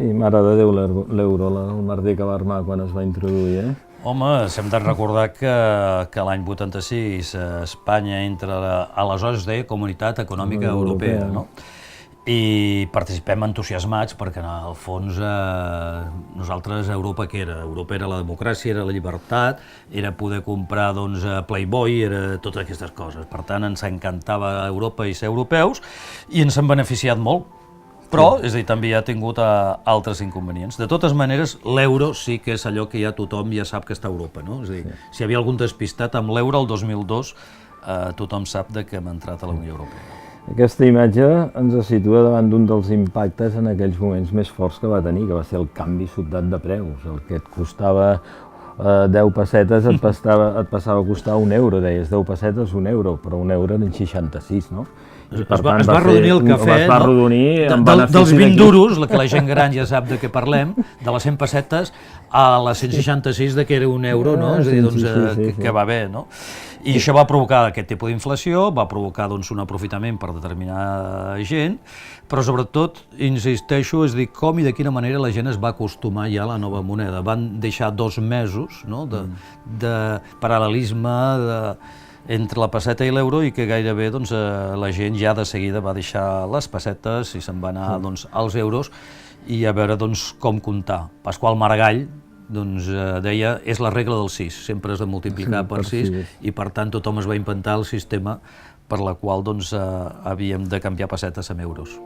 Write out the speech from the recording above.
Sí, mare de Déu, l'euro, el merder que va armar quan es va introduir, Home, hem de recordar que l'any 86 Espanya entra, aleshores es deia Comunitat Econòmica Europea, no? I participem entusiasmats perquè en el fons nosaltres Europa què era? Europa era la democràcia, era la llibertat, era poder comprar Playboy, era totes aquestes coses. Per tant, ens encantava Europa i ser europeus i ens hem beneficiat molt. Però, és a dir, també ha tingut altres inconvenients. De totes maneres, l'euro sí que és allò que ja tothom ja sap que està a Europa, no? És a dir, si hi havia algun despistat amb l'euro el 2002, tothom sap que hem entrat a la Unió Europea. Aquesta imatge ens situa davant d'un dels impactes en aquells moments més forts que va tenir, que va ser el canvi sobtat de preus. El que et costava 10 pessetes et passava a costar €1, deies 10 pessetes, €1, però €1 eren 66, no? Es va arrodonir el cafè dels 20 duros, que la gent gran ja sap de què parlem, de les 100 pessetes a les 166 que era €1, no? És a dir, que va bé, no? I això va provocar aquest tipus d'inflació, va provocar un aprofitament per determinada gent, però sobretot, insisteixo, és dir, com i de quina manera la gent es va acostumar ja a la nova moneda. Van deixar 2 mesos de paral·lelisme entre la pesseta i l'euro i que gairebé la gent ja de seguida va deixar les pessetes i se'n va anar als euros i a veure com comptar. Pasqual Maragall deia és la regla del 6, sempre has de multiplicar per 6 i per tant tothom es va inventar el sistema per la qual havíem de canviar pessetes en euros.